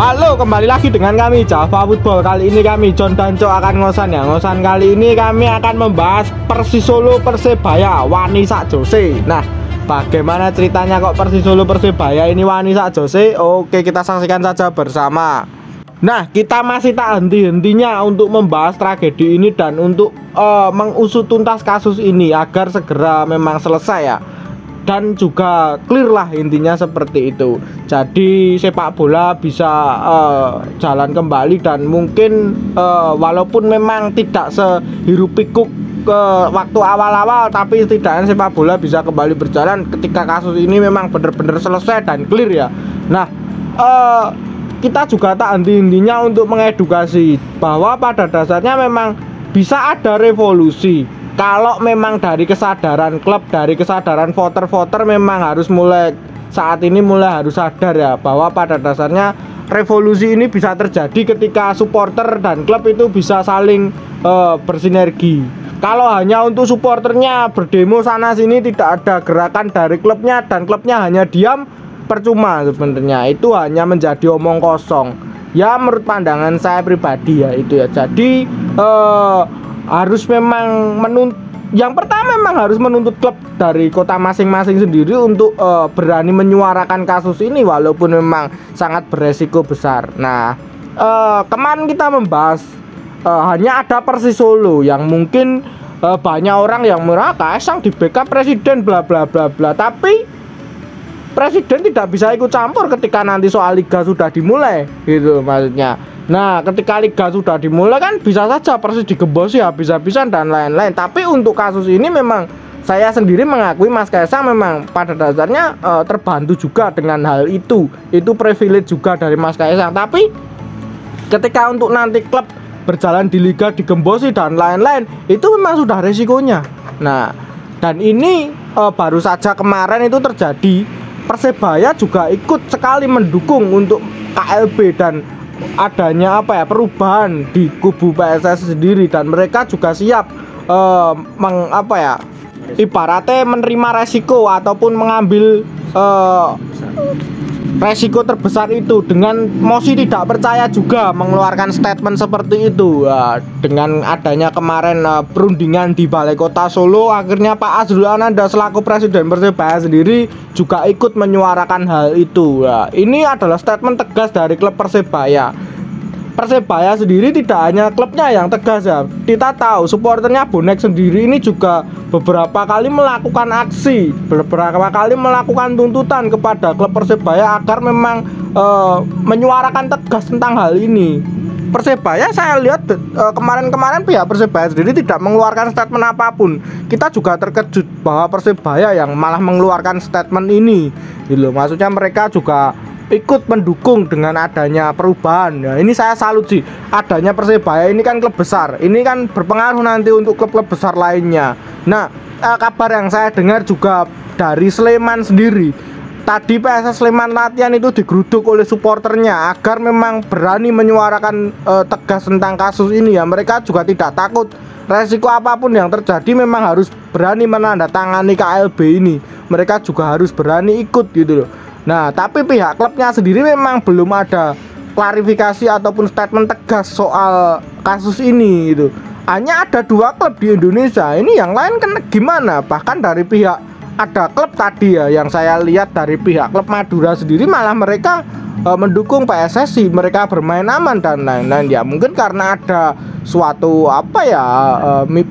Halo, kembali lagi dengan kami Java Football. Kali ini kami John dan Cok akan ngosan ya. Ngosan kali ini kami akan membahas Persis Solo Persebaya wani sak Jose. Nah, bagaimana ceritanya kok Persis Solo Persebaya ini wani sak Jose? Oke, kita saksikan saja bersama. Nah, kita masih tak henti-hentinya untuk membahas tragedi ini dan untuk mengusut tuntas kasus ini agar segera memang selesai ya. Dan juga clear lah, intinya seperti itu. Jadi sepak bola bisa jalan kembali dan mungkin walaupun memang tidak sehirup pikuk ke waktu awal-awal, tapi setidaknya sepak bola bisa kembali berjalan ketika kasus ini memang benar-benar selesai dan clear ya. Nah, kita juga tak henti-hentinya untuk mengedukasi bahwa pada dasarnya memang bisa ada revolusi kalau memang dari kesadaran klub, dari kesadaran voter-voter memang harus mulai saat ini harus sadar ya bahwa pada dasarnya revolusi ini bisa terjadi ketika supporter dan klub itu bisa saling bersinergi. Kalau hanya untuk supporternya berdemo sana sini, tidak ada gerakan dari klubnya dan klubnya hanya diam, percuma sebenarnya. Itu hanya menjadi omong kosong. Ya menurut pandangan saya pribadi ya itu ya. Jadi harus memang yang pertama memang harus menuntut klub dari kota masing-masing sendiri untuk berani menyuarakan kasus ini walaupun memang sangat beresiko besar. Nah, kemarin kita membahas hanya ada Persis Solo yang mungkin banyak orang yang merasa Kaisang di backup presiden bla bla bla bla, tapi presiden tidak bisa ikut campur ketika nanti soal liga sudah dimulai gitu maksudnya. Nah, ketika liga sudah dimulai kan bisa saja Persis digembosi habis-habisan dan lain-lain. Tapi untuk kasus ini memang saya sendiri mengakui Mas Kaisang memang pada dasarnya terbantu juga dengan hal itu. Itu privilege juga dari Mas Kaisang. Tapi ketika untuk nanti klub berjalan di liga digembosi dan lain-lain, itu memang sudah resikonya. Nah, dan ini baru saja kemarin itu terjadi. Persebaya juga ikut sekali mendukung untuk KLB dan adanya perubahan di kubu PSS sendiri, dan mereka juga siap ibaratnya menerima resiko ataupun mengambil resiko terbesar itu dengan mosi tidak percaya juga mengeluarkan statement seperti itu. Dengan adanya kemarin perundingan di Balai Kota Solo, akhirnya Pak Azrul Ananda selaku Presiden Persebaya sendiri juga ikut menyuarakan hal itu. Ini adalah statement tegas dari klub Persebaya. Persebaya sendiri tidak hanya klubnya yang tegas ya. Kita tahu supporternya bonek sendiri ini juga beberapa kali melakukan aksi, beberapa kali melakukan tuntutan kepada klub Persebaya agar memang menyuarakan tegas tentang hal ini. Persebaya saya lihat kemarin-kemarin pihak Persebaya sendiri tidak mengeluarkan statement apapun. Kita juga terkejut bahwa Persebaya yang malah mengeluarkan statement ini gitu. Maksudnya mereka juga ikut mendukung dengan adanya perubahan ya. Ini saya salut sih, adanya Persebaya ini kan klub besar, ini kan berpengaruh nanti untuk klub-klub besar lainnya. Nah, kabar yang saya dengar juga dari Sleman sendiri, tadi PSS Sleman latihan itu digeruduk oleh supporternya agar memang berani menyuarakan tegas tentang kasus ini ya. Mereka juga tidak takut resiko apapun yang terjadi, memang harus berani menandatangani KLB ini. Mereka juga harus berani ikut gitu loh. Nah, tapi pihak klubnya sendiri memang belum ada klarifikasi ataupun statement tegas soal kasus ini gitu. Hanya ada 2 klub di Indonesia. Ini yang lain kan gimana? Bahkan dari pihak ada klub tadi ya yang saya lihat dari pihak klub Madura sendiri malah mereka mendukung PSSI, mereka bermain aman dan lain-lain ya. Mungkin karena ada suatu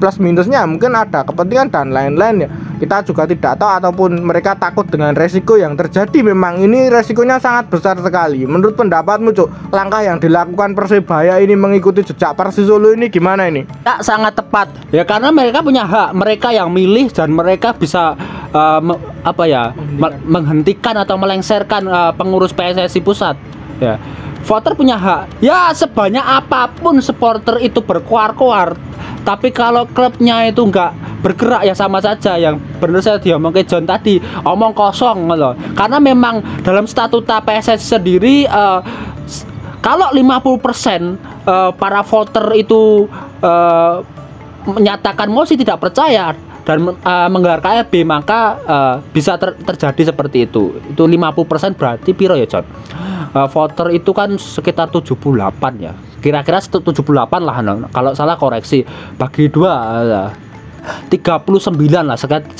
plus minusnya, mungkin ada kepentingan dan lain-lain ya. Kita juga tidak tahu, ataupun mereka takut dengan resiko yang terjadi. Memang ini resikonya sangat besar sekali. Menurut pendapatmu Cuk, langkah yang dilakukan Persebaya ini mengikuti jejak Persis Solo ini gimana ini? Ya, sangat tepat ya, karena mereka punya hak, mereka yang milih dan mereka bisa menghentikan atau melengsarkan pengurus PSSI pusat ya. Voter punya hak ya, sebanyak apapun supporter itu berkuar-kuar, tapi kalau klubnya itu enggak bergerak ya sama saja. Yang benar saya diomong ke John tadi, omong kosong loh. Karena memang dalam statuta PSSI sendiri kalau 50% para voter itu menyatakan mosi tidak percaya dan menggelar KLB, maka bisa terjadi seperti itu. Itu 50% berarti piro ya, John? Voter itu kan sekitar 78 ya. Kira-kira 78 lah, kalau salah koreksi. Bagi 2 39 lah.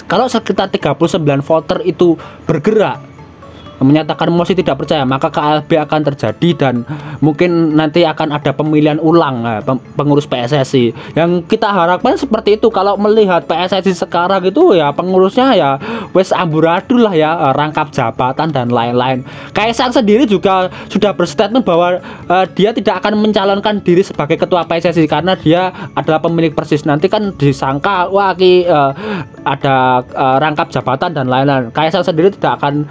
Kalau sekitar 39 voter itu bergerak menyatakan mosi tidak percaya, maka KLB akan terjadi dan mungkin nanti akan ada pemilihan ulang pengurus PSSI. Yang kita harapkan seperti itu. Kalau melihat PSSI sekarang itu ya pengurusnya ya wes amburadul lah ya, rangkap jabatan dan lain-lain. Kaisang sendiri juga sudah berstatement bahwa dia tidak akan mencalonkan diri sebagai ketua PSSI karena dia adalah pemilik Persis. Nanti kan disangka wah ada rangkap jabatan dan lain-lain. Kaisang sendiri tidak akan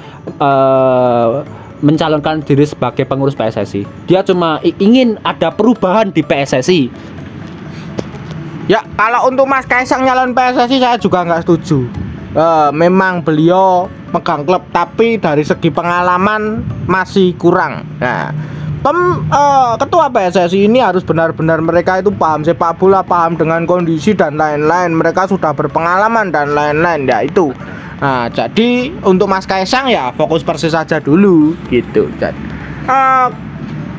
mencalonkan diri sebagai pengurus PSSI. Dia cuma ingin ada perubahan di PSSI. Ya, kalau untuk Mas Kaisang nyalon PSSI saya juga nggak setuju. Memang beliau pegang klub, tapi dari segi pengalaman masih kurang. Nah, ketua PSSI ini harus benar-benar mereka itu paham sepak bola, paham dengan kondisi dan lain-lain. Mereka sudah berpengalaman dan lain-lain ya itu. Nah, jadi untuk Mas Kaisang ya fokus Persis saja dulu gitu. Jadi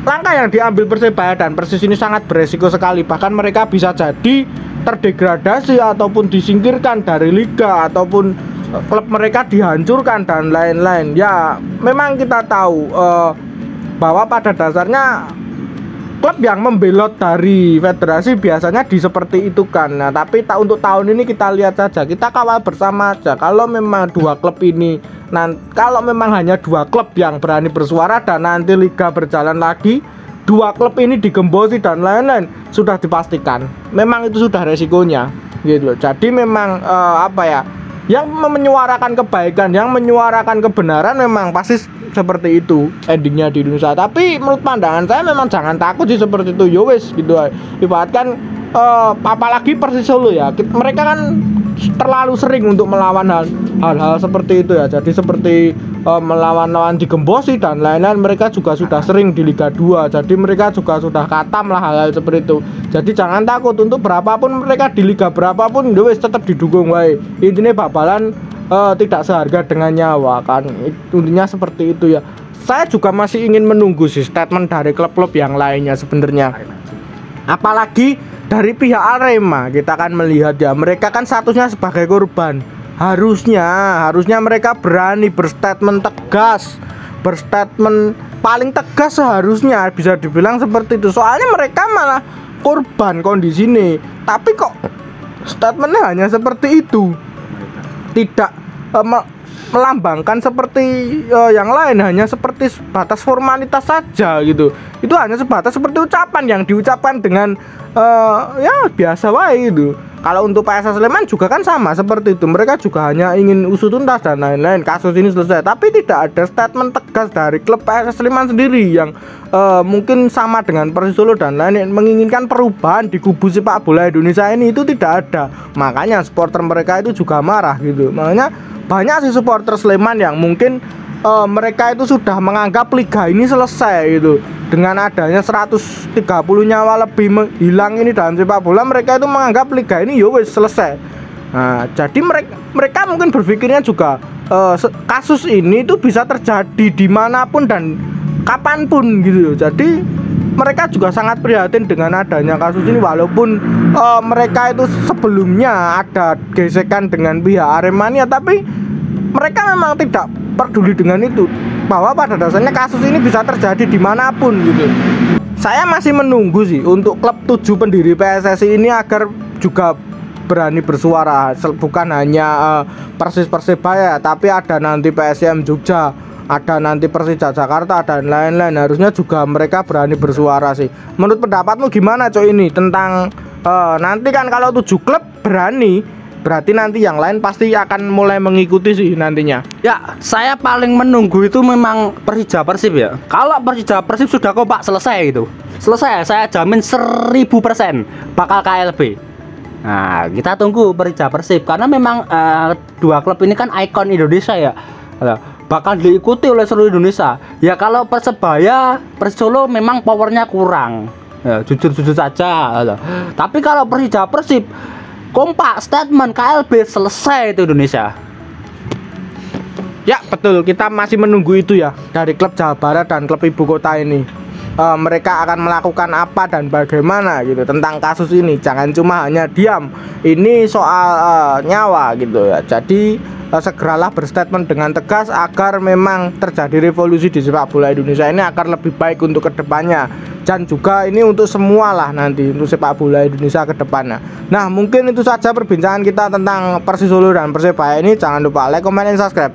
langkah yang diambil Persebaya dan Persis ini sangat beresiko sekali. Bahkan mereka bisa jadi terdegradasi ataupun disingkirkan dari liga, ataupun klub mereka dihancurkan dan lain-lain. Ya, memang kita tahu bahwa pada dasarnya klub yang membelot dari federasi biasanya di seperti itu kan. Nah, tapi untuk tahun ini kita lihat saja, kita kawal bersama aja. Kalau memang dua klub ini, kalau memang hanya dua klub yang berani bersuara dan nanti liga berjalan lagi, dua klub ini digembosi dan lain-lain, sudah dipastikan. Memang itu sudah resikonya, gitu loh. Jadi memang yang menyuarakan kebaikan, yang menyuarakan kebenaran memang pasti seperti itu endingnya di Indonesia. Tapi menurut pandangan saya memang jangan takut sih seperti itu. Yo wes gitu. Ibaratkan apalagi Persis Solo ya. Mereka kan terlalu sering untuk melawan hal-hal seperti itu ya. Jadi seperti melawan digembosi dan lain-lain, mereka juga sudah sering di Liga 2. Jadi mereka juga sudah katam lah hal-hal seperti itu. Jadi jangan takut, untuk berapapun mereka di liga berapapun yo wes tetap didukung wae. Intinya babalan tidak seharga dengan nyawa kan, intinya seperti itu ya. Saya juga masih ingin menunggu sih statement dari klub-klub yang lainnya sebenarnya, apalagi dari pihak Arema. Kita akan melihat ya, mereka kan statusnya sebagai korban. Harusnya mereka berani berstatement tegas, berstatement paling tegas seharusnya, bisa dibilang seperti itu. Soalnya mereka malah korban kondisi ini, tapi kok statementnya hanya seperti itu, tidak melambangkan seperti yang lain, hanya seperti sebatas formalitas saja gitu. Itu hanya sebatas seperti ucapan yang diucapkan dengan ya biasa wae gitu. Kalau untuk PSS Sleman juga kan sama seperti itu, mereka juga hanya ingin usut tuntas dan lain-lain, kasus ini selesai. Tapi tidak ada statement tegas dari klub PSS Sleman sendiri yang mungkin sama dengan Persis Solo dan lain-lain, menginginkan perubahan di kubu sepak bola Indonesia ini. Itu tidak ada. Makanya supporter mereka itu juga marah gitu. Makanya banyak sih supporter Sleman yang mungkin mereka itu sudah menganggap liga ini selesai gitu. Dengan adanya 130 nyawa lebih hilang ini dalam sepak bola, mereka itu menganggap liga ini yo wis selesai. Nah, jadi mereka mungkin berpikirnya juga kasus ini itu bisa terjadi dimanapun dan kapanpun gitu. Jadi mereka juga sangat prihatin dengan adanya kasus ini, walaupun mereka itu sebelumnya ada gesekan dengan pihak Aremania, tapi mereka memang tidak peduli dengan itu, bahwa pada dasarnya kasus ini bisa terjadi dimanapun gitu. Saya masih menunggu sih untuk klub 7 pendiri PSSI ini agar juga berani bersuara, bukan hanya Persis Persebaya, tapi ada nanti PSM Jogja, ada nanti Persija Jakarta dan lain-lain. Harusnya juga mereka berani bersuara sih. Menurut pendapatmu gimana Cok ini tentang nanti kan kalau 7 klub berani, berarti nanti yang lain pasti akan mulai mengikuti sih nantinya. Ya, saya paling menunggu itu memang Persija Persib ya. Kalau Persija Persib sudah kompak selesai itu, selesai, saya jamin 1000% bakal KLB. Nah, kita tunggu Persija Persib karena memang dua klub ini kan ikon Indonesia ya, bakal diikuti oleh seluruh Indonesia. Ya kalau Persebaya, Persis Solo memang powernya kurang, ya, jujur saja. Tapi kalau Persija Persib kompak, statement, KLB, selesai itu Indonesia. Ya betul, kita masih menunggu itu ya dari klub Jawa Barat dan klub ibu kota ini. Mereka akan melakukan apa dan bagaimana gitu tentang kasus ini. Jangan cuma hanya diam. Ini soal nyawa gitu ya. Jadi segeralah berstatement dengan tegas agar memang terjadi revolusi di sepak bola Indonesia ini agar lebih baik untuk kedepannya. Dan juga ini untuk semua lah nanti untuk sepak bola Indonesia kedepannya. Nah mungkin itu saja perbincangan kita tentang Persis Solo dan Persebaya ini. Jangan lupa like, comment, dan subscribe.